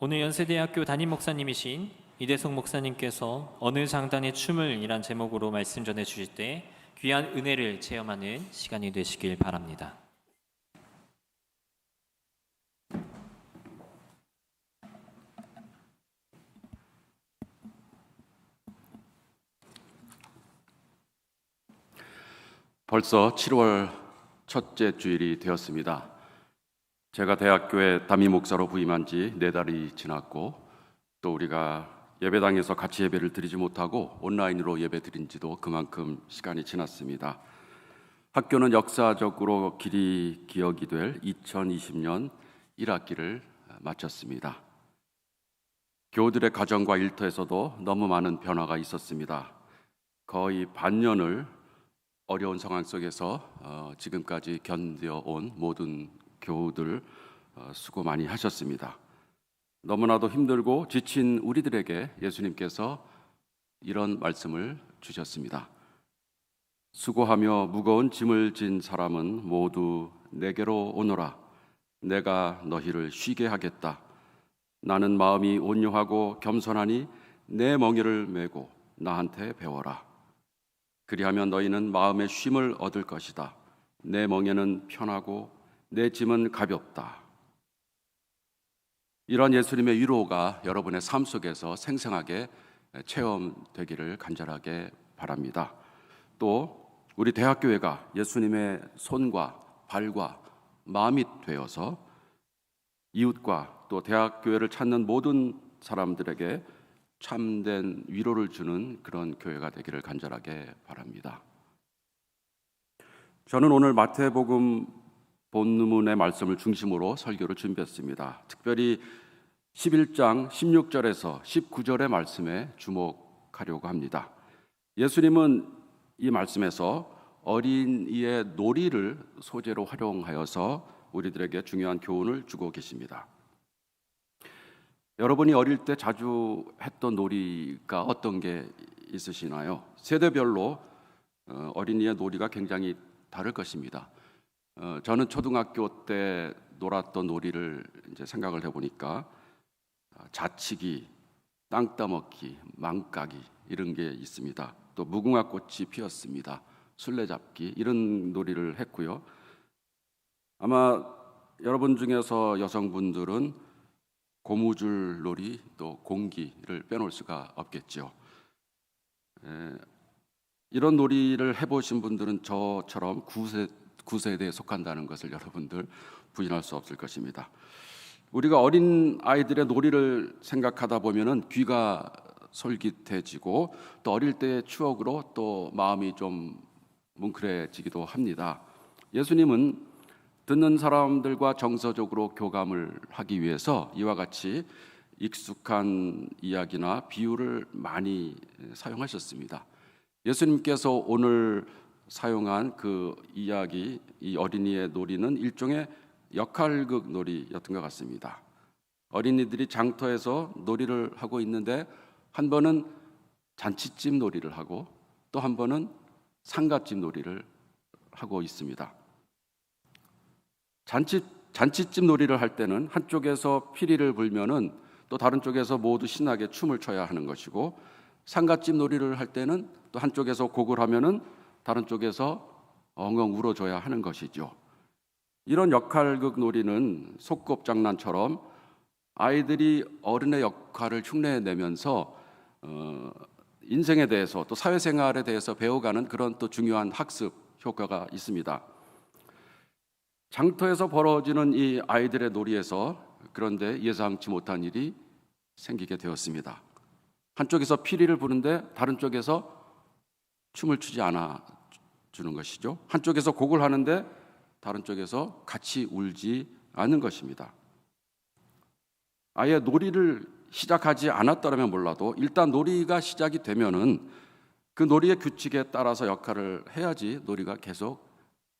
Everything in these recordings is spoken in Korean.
오늘 연세대학교 담임 목사님이신 이대성 목사님께서 어느 장단의 춤을 이란 제목으로 말씀 전해 주실 때 귀한 은혜를 체험하는 시간이 되시길 바랍니다. 벌써 7월 첫째 주일이 되었습니다. 제가 대학교에 담임 목사로 부임한 지 4달이 지났고, 또 우리가 예배당에서 같이 예배를 드리지 못하고 온라인으로 예배 드린 지도 그만큼 시간이 지났습니다. 학교는 역사적으로 길이 기억이 될 2020년 1학기를 마쳤습니다. 교우들의 가정과 일터에서도 너무 많은 변화가 있었습니다. 거의 반년을 어려운 상황 속에서 지금까지 견뎌온 모든 교우들 수고 많이 하셨습니다. 너무나도 힘들고 지친 우리들에게 예수님께서 이런 말씀을 주셨습니다. 수고하며 무거운 짐을 진 사람은 모두 내게로 오너라. 내가 너희를 쉬게 하겠다. 나는 마음이 온유하고 겸손하니 내 멍에를 메고 나한테 배워라. 그리하면 너희는 마음의 쉼을 얻을 것이다. 내 멍에는 편하고 내 짐은 가볍다. 이런 예수님의 위로가 여러분의 삶 속에서 생생하게 체험되기를 간절하게 바랍니다. 또 우리 대학교회가 예수님의 손과 발과 마음이 되어서 이웃과 또 대학교회를 찾는 모든 사람들에게 참된 위로를 주는 그런 교회가 되기를 간절하게 바랍니다. 저는 오늘 마태복음 본문의 말씀을 중심으로 설교를 준비했습니다. 특별히 11장 16절에서 19절의 말씀에 주목하려고 합니다. 예수님은 이 말씀에서 어린이의 놀이를 소재로 활용하여서 우리들에게 중요한 교훈을 주고 계십니다. 여러분이 어릴 때 자주 했던 놀이가 어떤 게 있으시나요? 세대별로 어린이의 놀이가 굉장히 다를 것입니다. 저는 초등학교 때 놀았던 놀이를 이제 생각을 해보니까 자치기, 땅 따먹기, 망까기 이런 게 있습니다. 또 무궁화 꽃이 피었습니다. 술래잡기 이런 놀이를 했고요. 아마 여러분 중에서 여성분들은 고무줄 놀이 또 공기를 빼놓을 수가 없겠죠. 이런 놀이를 해보신 분들은 저처럼 9세대에 속한다는 것을 여러분들 부인할 수 없을 것입니다. 우리가 어린 아이들의 놀이를 생각하다 보면은 귀가 솔깃해지고 또 어릴 때의 추억으로 또 마음이 좀 뭉클해지기도 합니다. 예수님은 듣는 사람들과 정서적으로 교감을 하기 위해서 이와 같이 익숙한 이야기나 비유를 많이 사용하셨습니다. 예수님께서 오늘 사용한 그 이야기, 이 어린이의 놀이는 일종의 역할극 놀이였던 것 같습니다. 어린이들이 장터에서 놀이를 하고 있는데 한 번은 잔치집 놀이를 하고 또 한 번은 상갓집 놀이를 하고 있습니다. 잔치집 놀이를 할 때는 한쪽에서 피리를 불면은 또 다른 쪽에서 모두 신나게 춤을 춰야 하는 것이고, 상갓집 놀이를 할 때는 또 한쪽에서 곡을 하면은 다른 쪽에서 엉엉 울어줘야 하는 것이죠. 이런 역할극 놀이는 소꿉장난처럼 아이들이 어른의 역할을 흉내내면서 인생에 대해서 또 사회생활에 대해서 배워가는 그런 또 중요한 학습 효과가 있습니다. 장터에서 벌어지는 이 아이들의 놀이에서 그런데 예상치 못한 일이 생기게 되었습니다. 한쪽에서 피리를 부는데 다른 쪽에서 춤을 추지 않아 주는 것이죠. 한쪽에서 곡을 하는데 다른 쪽에서 같이 울지 않는 것입니다. 아예 놀이를 시작하지 않았더라면 몰라도 일단 놀이가 시작이 되면은 그 놀이의 규칙에 따라서 역할을 해야지 놀이가 계속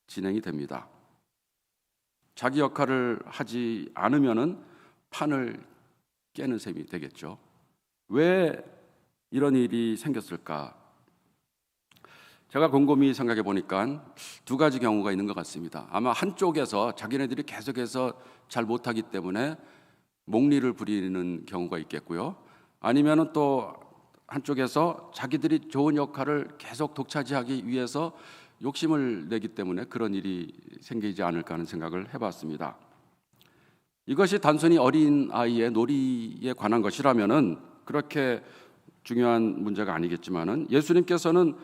진행이 됩니다. 자기 역할을 하지 않으면은 판을 깨는 셈이 되겠죠. 왜 이런 일이 생겼을까? 제가 곰곰이 생각해 보니까 두 가지 경우가 있는 것 같습니다. 아마 한쪽에서 자기네들이 계속해서 잘 못하기 때문에 목리를 부리는 경우가 있겠고요. 아니면은 또 한쪽에서 자기들이 좋은 역할을 계속 독차지하기 위해서 욕심을 내기 때문에 그런 일이 생기지 않을까 하는 생각을 해봤습니다. 이것이 단순히 어린 아이의 놀이에 관한 것이라면은 그렇게 중요한 문제가 아니겠지만은 예수님께서는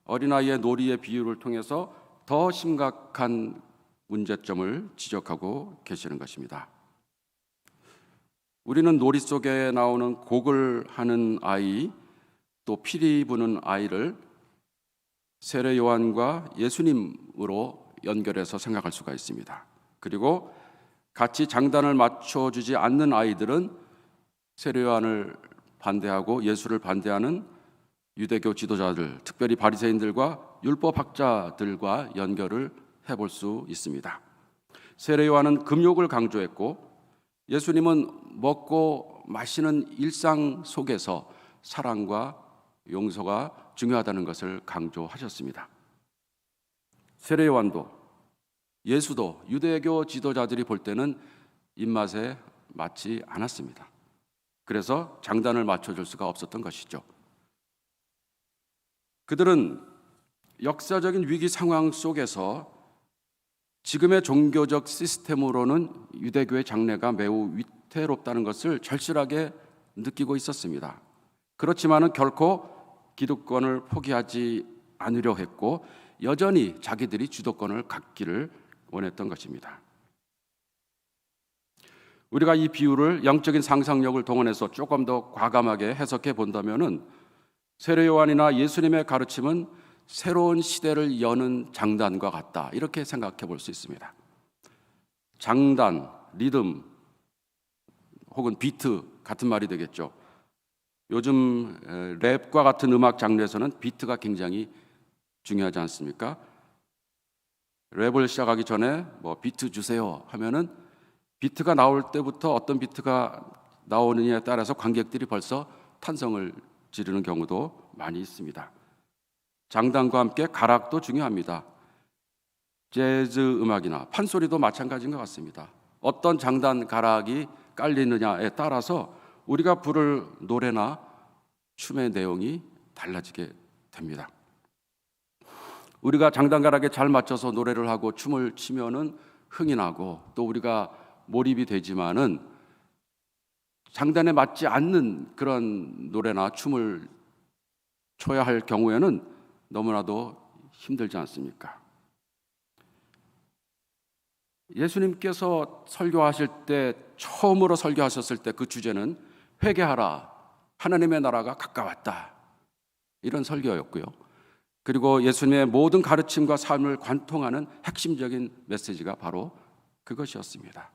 어린아이의 놀이의 비유를 통해서 더 심각한 문제점을 지적하고 계시는 것입니다. 우리는 놀이 속에 나오는 곡을 하는 아이, 또 피리 부는 아이를 세례 요한과 예수님으로 연결해서 생각할 수가 있습니다. 그리고 같이 장단을 맞춰주지 않는 아이들은 세례 요한을 반대하고 예수를 반대하는 유대교 지도자들, 특별히 바리새인들과 율법학자들과 연결을 해볼 수 있습니다. 세례 요한은 금욕을 강조했고 예수님은 먹고 마시는 일상 속에서 사랑과 용서가 중요하다는 것을 강조하셨습니다. 세례 요한도 예수도 유대교 지도자들이 볼 때는 입맛에 맞지 않았습니다. 그래서 장단을 맞춰줄 수가 없었던 것이죠. 그들은 역사적인 위기 상황 속에서 지금의 종교적 시스템으로는 유대교의 장래가 매우 위태롭다는 것을 절실하게 느끼고 있었습니다. 그렇지만은 결코 기득권을 포기하지 않으려 했고 여전히 자기들이 주도권을 갖기를 원했던 것입니다. 우리가 이 비유를 영적인 상상력을 동원해서 조금 더 과감하게 해석해 본다면은 세례 요한이나 예수님의 가르침은 새로운 시대를 여는 장단과 같다. 이렇게 생각해 볼 수 있습니다. 장단, 리듬 혹은 비트 같은 말이 되겠죠. 요즘 랩과 같은 음악 장르에서는 비트가 굉장히 중요하지 않습니까? 랩을 시작하기 전에 뭐 비트 주세요 하면은 비트가 나올 때부터 어떤 비트가 나오느냐에 따라서 관객들이 벌써 탄성을 지르는 경우도 많이 있습니다. 장단과 함께 가락도 중요합니다. 재즈 음악이나 판소리도 마찬가지인 것 같습니다. 어떤 장단 가락이 깔리느냐에 따라서 우리가 부를 노래나 춤의 내용이 달라지게 됩니다. 우리가 장단 가락에 잘 맞춰서 노래를 하고 춤을 추면은 흥이 나고 또 우리가 몰입이 되지만은 장단에 맞지 않는 그런 노래나 춤을 춰야 할 경우에는 너무나도 힘들지 않습니까? 예수님께서 설교하실 때 처음으로 설교하셨을 때 그 주제는 회개하라, 하나님의 나라가 가까웠다, 이런 설교였고요. 그리고 예수님의 모든 가르침과 삶을 관통하는 핵심적인 메시지가 바로 그것이었습니다.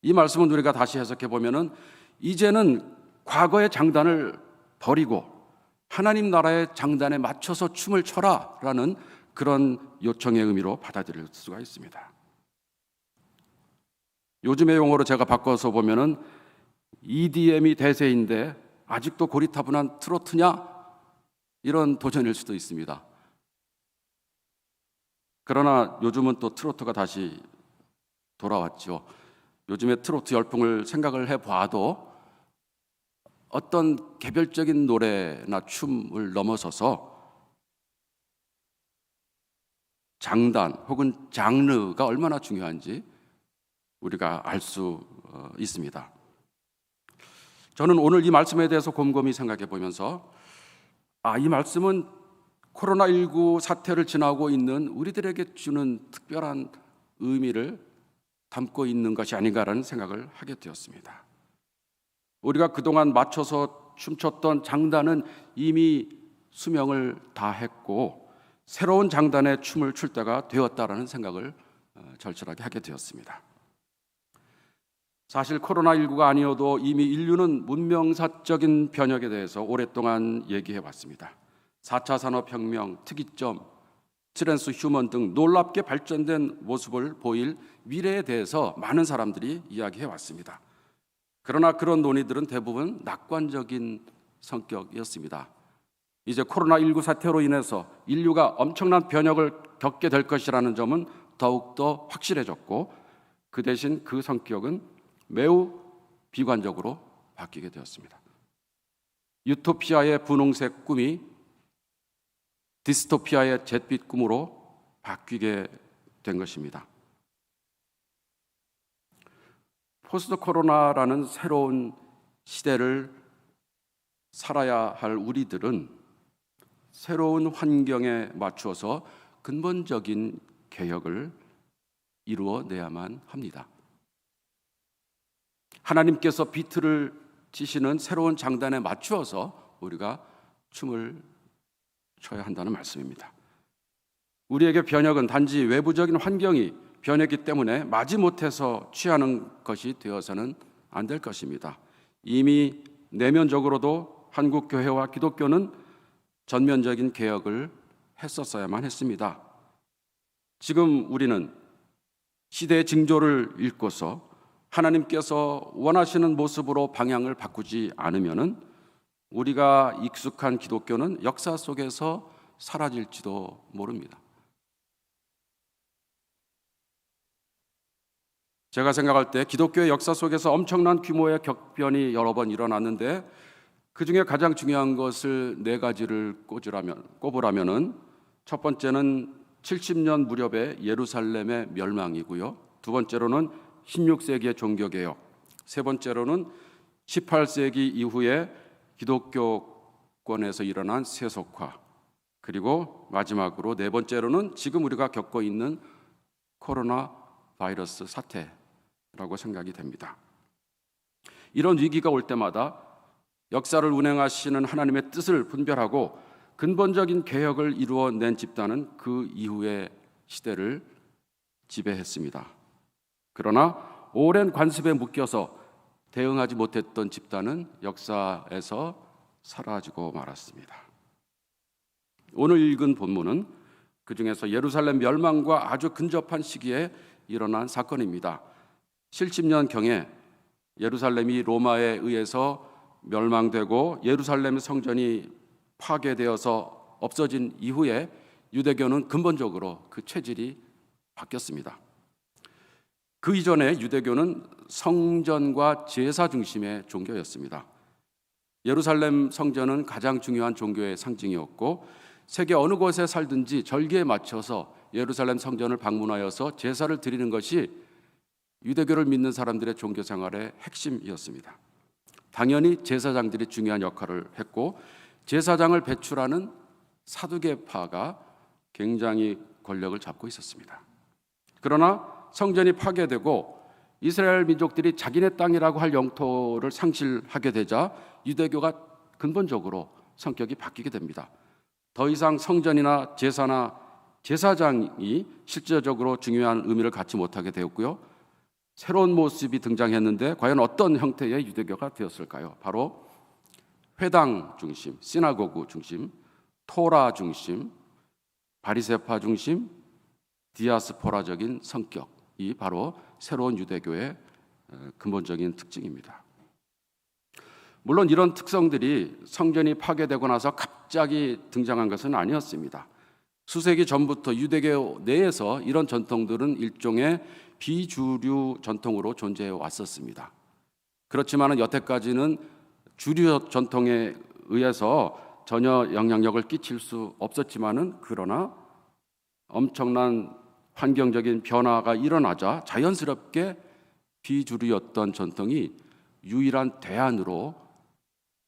이 말씀은 우리가 다시 해석해 보면은 이제는 과거의 장단을 버리고 하나님 나라의 장단에 맞춰서 춤을 춰라라는 그런 요청의 의미로 받아들일 수가 있습니다. 요즘의 용어로 제가 바꿔서 보면은 EDM이 대세인데 아직도 고리타분한 트로트냐? 이런 도전일 수도 있습니다. 그러나 요즘은 또 트로트가 다시 돌아왔죠. 요즘의 트로트 열풍을 생각을 해봐도 어떤 개별적인 노래나 춤을 넘어서서 장단 혹은 장르가 얼마나 중요한지 우리가 알 수 있습니다. 저는 오늘 이 말씀에 대해서 곰곰이 생각해 보면서 이 말씀은 코로나19 사태를 지나고 있는 우리들에게 주는 특별한 의미를 담고 있는 것이 아닌가라는 생각을 하게 되었습니다. 우리가 그동안 맞춰서 춤췄던 장단은 이미 수명을 다했고 새로운 장단의 춤을 출 때가 되었다라는 생각을 절실하게 하게 되었습니다. 사실 코로나19가 아니어도 이미 인류는 문명사적인 변혁에 대해서 오랫동안 얘기해 왔습니다. 4차 산업혁명, 특이점, 트랜스휴먼 등 놀랍게 발전된 모습을 보일 미래에 대해서 많은 사람들이 이야기해 왔습니다. 그러나 그런 논의들은 대부분 낙관적인 성격이었습니다. 이제 코로나19 사태로 인해서 인류가 엄청난 변혁을 겪게 될 것이라는 점은 더욱더 확실해졌고 그 대신 그 성격은 매우 비관적으로 바뀌게 되었습니다. 유토피아의 분홍색 꿈이 디스토피아의 잿빛 꿈으로 바뀌게 된 것입니다. 포스트 코로나라는 새로운 시대를 살아야 할 우리들은 새로운 환경에 맞추어서 근본적인 개혁을 이루어내야만 합니다. 하나님께서 비트를 치시는 새로운 장단에 맞추어서 우리가 춤을 춰야 한다는 말씀입니다. 우리에게 변혁은 단지 외부적인 환경이 변했기 때문에 마지못해서 취하는 것이 되어서는 안 될 것입니다. 이미 내면적으로도 한국 교회와 기독교는 전면적인 개혁을 했었어야만 했습니다. 지금 우리는 시대의 징조를 읽고서 하나님께서 원하시는 모습으로 방향을 바꾸지 않으면은 우리가 익숙한 기독교는 역사 속에서 사라질지도 모릅니다. 제가 생각할 때 기독교의 역사 속에서 엄청난 규모의 격변이 여러 번 일어났는데 그 중에 가장 중요한 것을 네 가지를 꼽으라면은 첫 번째는 70년 무렵의 예루살렘의 멸망이고요. 두 번째로는 16세기의 종교개혁, 세 번째로는 18세기 이후에 기독교권에서 일어난 세속화, 그리고 마지막으로 네 번째로는 지금 우리가 겪고 있는 코로나 바이러스 사태라고 생각이 됩니다. 이런 위기가 올 때마다 역사를 운행하시는 하나님의 뜻을 분별하고 근본적인 개혁을 이루어낸 집단은 그 이후의 시대를 지배했습니다. 그러나 오랜 관습에 묶여서 대응하지 못했던 집단은 역사에서 사라지고 말았습니다. 오늘 읽은 본문은 그 중에서 예루살렘 멸망과 아주 근접한 시기에 일어난 사건입니다. 70년경에 예루살렘이 로마에 의해서 멸망되고 예루살렘 성전이 파괴되어서 없어진 이후에 유대교는 근본적으로 그 체질이 바뀌었습니다. 그 이전에 유대교는 성전과 제사 중심의 종교였습니다. 예루살렘 성전은 가장 중요한 종교의 상징이었고 세계 어느 곳에 살든지 절기에 맞춰서 예루살렘 성전을 방문하여서 제사를 드리는 것이 유대교를 믿는 사람들의 종교 생활의 핵심이었습니다. 당연히 제사장들이 중요한 역할을 했고 제사장을 배출하는 사두개파가 굉장히 권력을 잡고 있었습니다. 그러나 성전이 파괴되고 이스라엘 민족들이 자기네 땅이라고 할 영토를 상실하게 되자 유대교가 근본적으로 성격이 바뀌게 됩니다. 더 이상 성전이나 제사나 제사장이 실제적으로 중요한 의미를 갖지 못하게 되었고요. 새로운 모습이 등장했는데 과연 어떤 형태의 유대교가 되었을까요? 바로 회당 중심, 시나고그 중심, 토라 중심, 바리새파 중심, 디아스포라적인 성격이 바로 새로운 유대교의 근본적인 특징입니다. 물론 이런 특성들이 성전이 파괴되고 나서 갑자기 등장한 것은 아니었습니다. 수세기 전부터 유대교 내에서 이런 전통들은 일종의 비주류 전통으로 존재해 왔었습니다. 그렇지만 여태까지는 주류 전통에 의해서 전혀 영향력을 끼칠 수 없었지만은 그러나 엄청난 환경적인 변화가 일어나자 자연스럽게 비주류였던 전통이 유일한 대안으로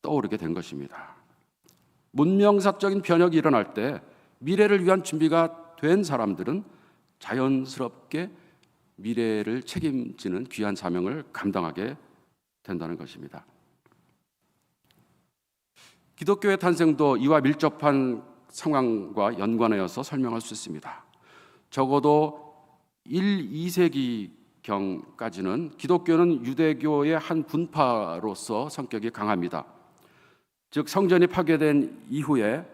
떠오르게 된 것입니다. 문명사적인 변혁이 일어날 때 미래를 위한 준비가 된 사람들은 자연스럽게 미래를 책임지는 귀한 사명을 감당하게 된다는 것입니다. 기독교의 탄생도 이와 밀접한 상황과 연관하여서 설명할 수 있습니다. 적어도 1, 2세기경까지는 기독교는 유대교의 한 분파로서 성격이 강합니다. 즉 성전이 파괴된 이후에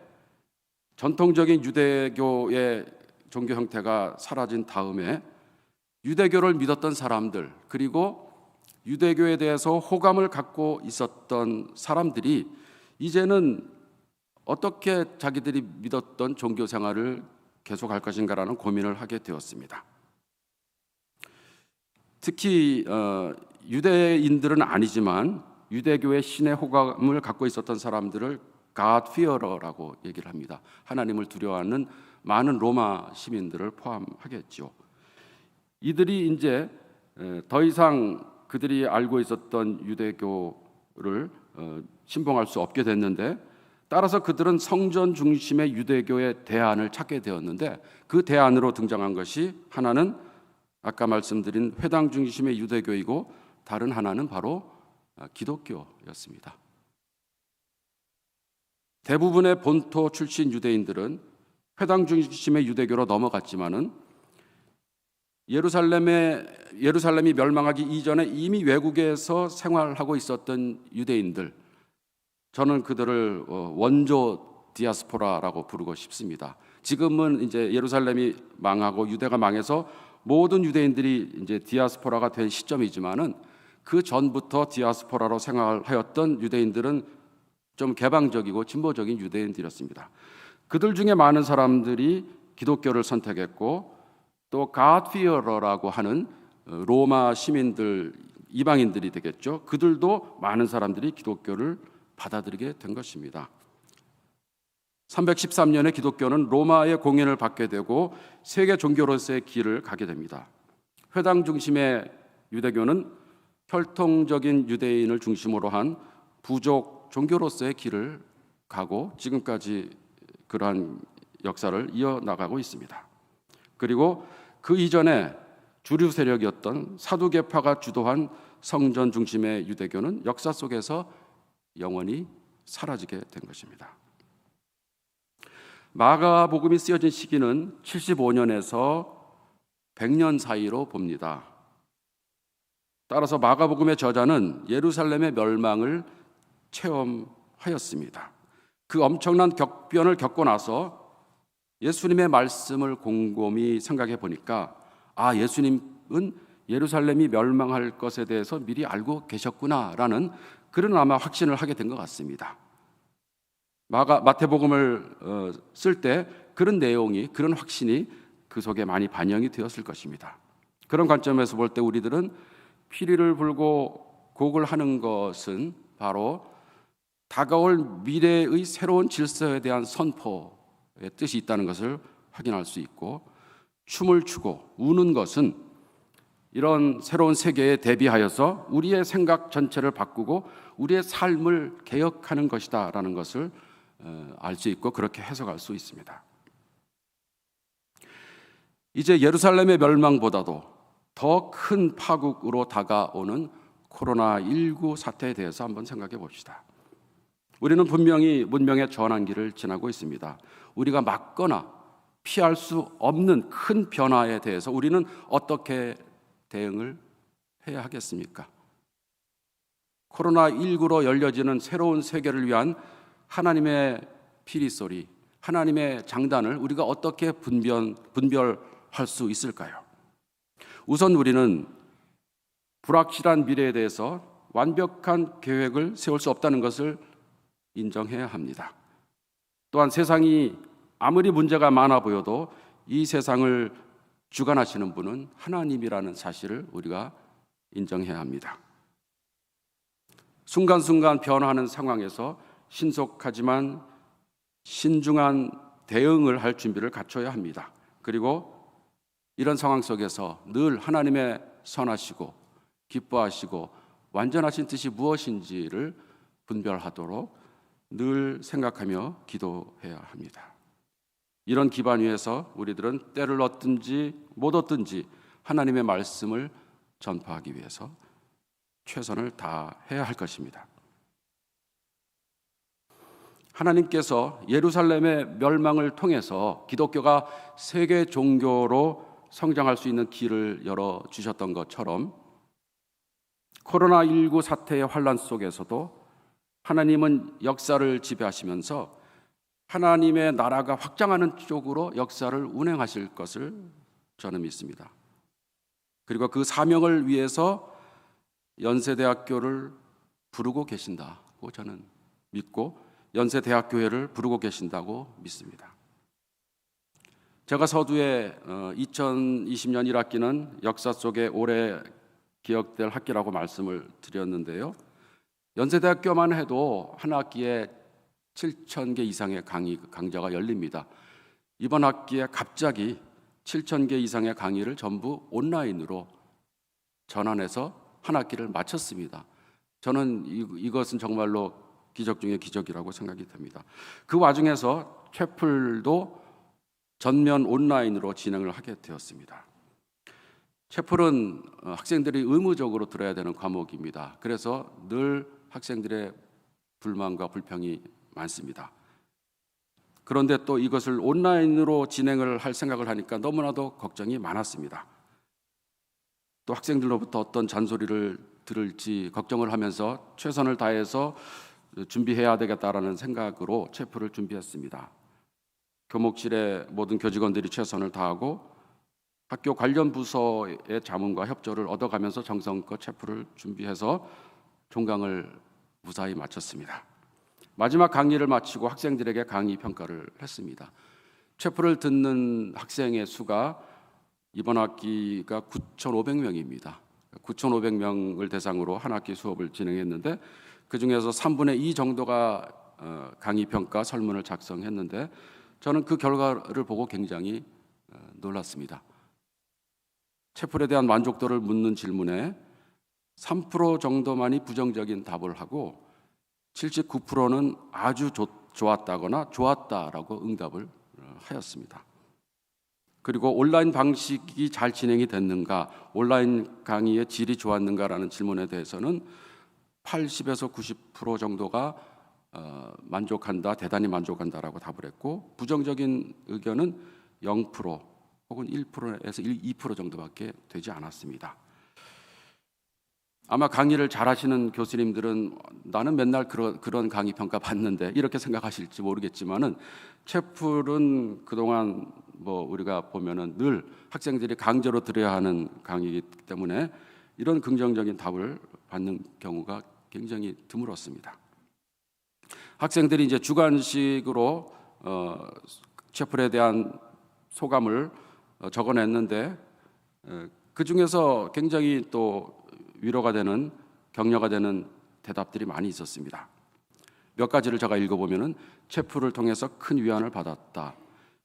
전통적인 유대교의 종교 형태가 사라진 다음에 유대교를 믿었던 사람들 그리고 유대교에 대해서 호감을 갖고 있었던 사람들이 이제는 어떻게 자기들이 믿었던 종교 생활을 계속할 것인가라는 고민을 하게 되었습니다. 특히 유대인들은 아니지만 유대교의 신의 호감을 갖고 있었던 사람들을 God fearer라고 얘기를 합니다. 하나님을 두려워하는 많은 로마 시민들을 포함하겠죠. 이들이 이제 더 이상 그들이 알고 있었던 유대교를 신봉할 수 없게 됐는데, 따라서 그들은 성전 중심의 유대교의 대안을 찾게 되었는데, 그 대안으로 등장한 것이 하나는 아까 말씀드린 회당 중심의 유대교이고 다른 하나는 바로 기독교였습니다. 대부분의 본토 출신 유대인들은 회당 중심의 유대교로 넘어갔지만은 예루살렘이 멸망하기 이전에 이미 외국에서 생활하고 있었던 유대인들, 저는 그들을 원조 디아스포라라고 부르고 싶습니다. 지금은 이제 예루살렘이 망하고 유대가 망해서 모든 유대인들이 이제 디아스포라가 된 시점이지만은 그 전부터 디아스포라로 생활하였던 유대인들은 좀 개방적이고 진보적인 유대인들이었습니다. 그들 중에 많은 사람들이 기독교를 선택했고, 또 God fearer라고 하는 로마 시민들, 이방인들이 되겠죠. 그들도 많은 사람들이 기독교를 받아들이게 된 것입니다. 313년에 기독교는 로마의 공인을 받게 되고 세계 종교로서의 길을 가게 됩니다. 회당 중심의 유대교는 혈통적인 유대인을 중심으로 한 부족 종교로서의 길을 가고 지금까지 그러한 역사를 이어나가고 있습니다. 그리고 그 이전에 주류 세력이었던 사두개파가 주도한 성전 중심의 유대교는 역사 속에서 영원히 사라지게 된 것입니다. 마가복음이 쓰여진 시기는 75년에서 100년 사이로 봅니다. 따라서 마가복음의 저자는 예루살렘의 멸망을 체험하였습니다. 그 엄청난 격변을 겪고 나서 예수님의 말씀을 곰곰이 생각해 보니까 예수님은 예루살렘이 멸망할 것에 대해서 미리 알고 계셨구나라는 그런 아마 확신을 하게 된 것 같습니다. 마태복음을 쓸 때 그런 내용이, 그런 확신이 그 속에 많이 반영이 되었을 것입니다. 그런 관점에서 볼 때 우리들은 피리를 불고 곡을 하는 것은 바로 다가올 미래의 새로운 질서에 대한 선포의 뜻이 있다는 것을 확인할 수 있고, 춤을 추고 우는 것은 이런 새로운 세계에 대비하여서 우리의 생각 전체를 바꾸고 우리의 삶을 개혁하는 것이다라는 것을 알 수 있고 그렇게 해석할 수 있습니다. 이제 예루살렘의 멸망보다도 더 큰 파국으로 다가오는 코로나19 사태에 대해서 한번 생각해 봅시다. 우리는 분명히 문명의 전환기를 지나고 있습니다. 우리가 막거나 피할 수 없는 큰 변화에 대해서 우리는 어떻게 대응을 해야 하겠습니까? 코로나19로 열려지는 새로운 세계를 위한 하나님의 피리소리, 하나님의 장단을 우리가 어떻게 분별할 수 있을까요? 우선 우리는 불확실한 미래에 대해서 완벽한 계획을 세울 수 없다는 것을 인정해야 합니다. 또한 세상이 아무리 문제가 많아 보여도 이 세상을 주관하시는 분은 하나님이라는 사실을 우리가 인정해야 합니다. 순간순간 변화하는 상황에서 신속하지만 신중한 대응을 할 준비를 갖춰야 합니다. 그리고 이런 상황 속에서 늘 하나님의 선하시고 기뻐하시고 완전하신 뜻이 무엇인지를 분별하도록 늘 생각하며 기도해야 합니다. 이런 기반 위에서 우리들은 때를 얻든지 못 얻든지 하나님의 말씀을 전파하기 위해서 최선을 다해야 할 것입니다. 하나님께서 예루살렘의 멸망을 통해서 기독교가 세계 종교로 성장할 수 있는 길을 열어주셨던 것처럼 코로나19 사태의 환란 속에서도 하나님은 역사를 지배하시면서 하나님의 나라가 확장하는 쪽으로 역사를 운행하실 것을 저는 믿습니다. 그리고 그 사명을 위해서 연세대학교를 부르고 계신다고 저는 믿고 연세대학교회를 부르고 계신다고 믿습니다. 제가 서두에 2020년 1학기는 역사 속에 올해 기억될 학기라고 말씀을 드렸는데요. 연세대학교만 해도 한 학기에 7,000개 이상의 강좌가 열립니다. 이번 학기에 갑자기 7,000개 이상의 강의를 전부 온라인으로 전환해서 한 학기를 마쳤습니다. 저는 이것은 정말로 기적 중의 기적이라고 생각이 됩니다. 그 와중에서 채플도 전면 온라인으로 진행을 하게 되었습니다. 채플은 학생들이 의무적으로 들어야 되는 과목입니다. 그래서 늘 학생들의 불만과 불평이 많습니다. 그런데 또 이것을 온라인으로 진행을 할 생각을 하니까 너무나도 걱정이 많았습니다. 또 학생들로부터 어떤 잔소리를 들을지 걱정을 하면서 최선을 다해서 준비해야 되겠다라는 생각으로 채플을 준비했습니다. 교목실의 모든 교직원들이 최선을 다하고 학교 관련 부서의 자문과 협조를 얻어가면서 정성껏 채플을 준비해서 종강을 무사히 마쳤습니다. 마지막 강의를 마치고 학생들에게 강의 평가를 했습니다. 채플을 듣는 학생의 수가 이번 학기가 9,500명입니다. 9,500명을 대상으로 한 학기 수업을 진행했는데 그중에서 3분의 2 정도가 강의 평가 설문을 작성했는데 저는 그 결과를 보고 굉장히 놀랐습니다. 채플에 대한 만족도를 묻는 질문에 3% 정도만이 부정적인 답을 하고 79%는 아주 좋았다거나 좋았다라고 응답을 하였습니다. 그리고 온라인 방식이 잘 진행이 됐는가, 온라인 강의의 질이 좋았는가라는 질문에 대해서는 80에서 90% 정도가 만족한다, 대단히 만족한다라고 답을 했고 부정적인 의견은 0% 혹은 1%에서 2% 정도밖에 되지 않았습니다. 아마 강의를 잘하시는 교수님들은 나는 맨날 그런 강의 평가 받는데 이렇게 생각하실지 모르겠지만은 채플은 그동안 우리가 보면은 늘 학생들이 강제로 들어야 하는 강의이기 때문에 이런 긍정적인 답을 받는 경우가 굉장히 드물었습니다. 학생들이 이제 주관식으로 채플에 대한 소감을 적어냈는데 그 중에서 굉장히 또 위로가 되는 격려가 되는 대답들이 많이 있었습니다. 몇 가지를 제가 읽어보면은 채플을 통해서 큰 위안을 받았다.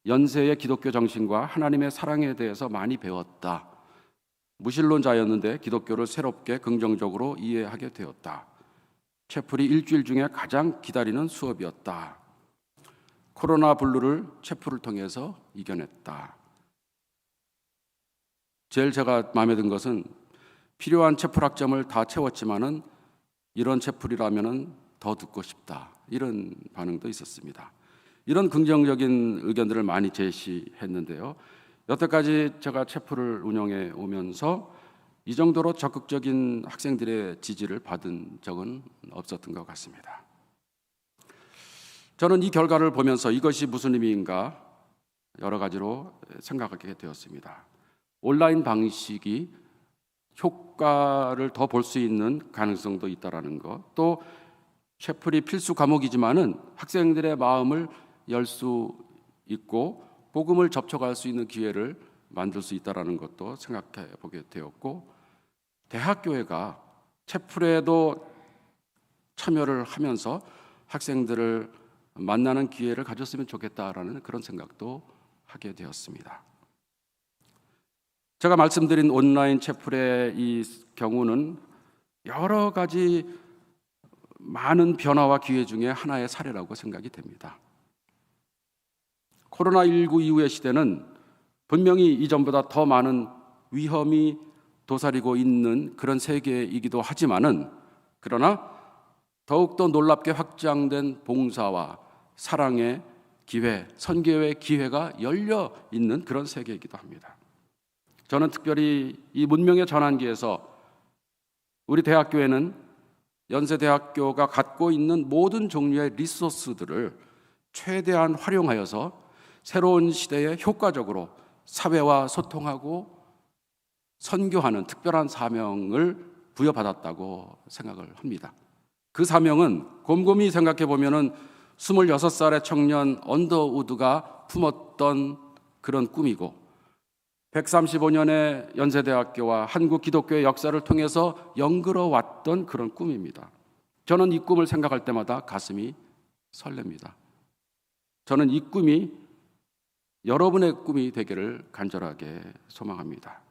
연세의 기독교 정신과 하나님의 사랑에 대해서 많이 배웠다. 무신론자였는데 기독교를 새롭게 긍정적으로 이해하게 되었다. 채플이 일주일 중에 가장 기다리는 수업이었다. 코로나 블루를 채플을 통해서 이겨냈다. 제일 제가 마음에 든 것은 필요한 채플 학점을 다 채웠지만은 이런 채플이라면은 더 듣고 싶다. 이런 반응도 있었습니다. 이런 긍정적인 의견들을 많이 제시했는데요. 여태까지 제가 채플을 운영해 오면서 이 정도로 적극적인 학생들의 지지를 받은 적은 없었던 것 같습니다. 저는 이 결과를 보면서 이것이 무슨 의미인가 여러 가지로 생각하게 되었습니다. 온라인 방식이 효과를 더 볼 수 있는 가능성도 있다라는 것, 또 채플이 필수 과목이지만은 학생들의 마음을 열 수 있고 복음을 접촉할 수 있는 기회를 만들 수 있다라는 것도 생각해 보게 되었고, 대학교회가 채플에도 참여를 하면서 학생들을 만나는 기회를 가졌으면 좋겠다라는 그런 생각도 하게 되었습니다. 제가 말씀드린 온라인 채플의 이 경우는 여러 가지 많은 변화와 기회 중에 하나의 사례라고 생각이 됩니다. 코로나19 이후의 시대는 분명히 이전보다 더 많은 위험이 도사리고 있는 그런 세계이기도 하지만은, 그러나 더욱더 놀랍게 확장된 봉사와 사랑의 기회, 선교의 기회가 열려 있는 그런 세계이기도 합니다. 저는 특별히 이 문명의 전환기에서 우리 대학교에는 연세대학교가 갖고 있는 모든 종류의 리소스들을 최대한 활용하여서 새로운 시대에 효과적으로 사회와 소통하고 선교하는 특별한 사명을 부여받았다고 생각을 합니다. 그 사명은 곰곰이 생각해 보면은 26살의 청년 언더우드가 품었던 그런 꿈이고, 135년의 연세대학교와 한국 기독교의 역사를 통해서 연결어 왔던 그런 꿈입니다. 저는 이 꿈을 생각할 때마다 가슴이 설렙니다. 저는 이 꿈이 여러분의 꿈이 되기를 간절하게 소망합니다.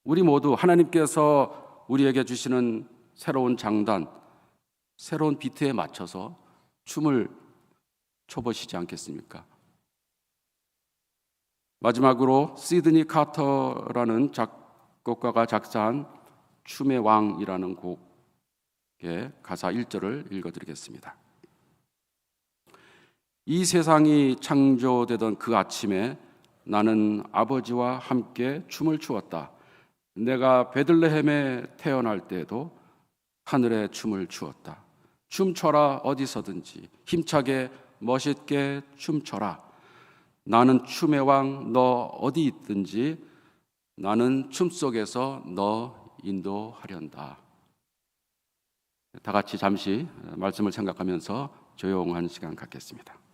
우리 모두 하나님께서 우리에게 주시는 새로운 장단, 새로운 비트에 맞춰서 춤을 춰보시지 않겠습니까? 마지막으로 시드니 카터라는 작곡가가 작사한 춤의 왕이라는 곡의 가사 1절을 읽어드리겠습니다. 이 세상이 창조되던 그 아침에 나는 아버지와 함께 춤을 추었다. 내가 베들레헴에 태어날 때에도 하늘에 춤을 추었다. 춤춰라 어디서든지 힘차게 멋있게 춤춰라. 나는 춤의 왕 너 어디 있든지 나는 춤 속에서 너 인도하련다. 다 같이 잠시 말씀을 생각하면서 조용한 시간 갖겠습니다.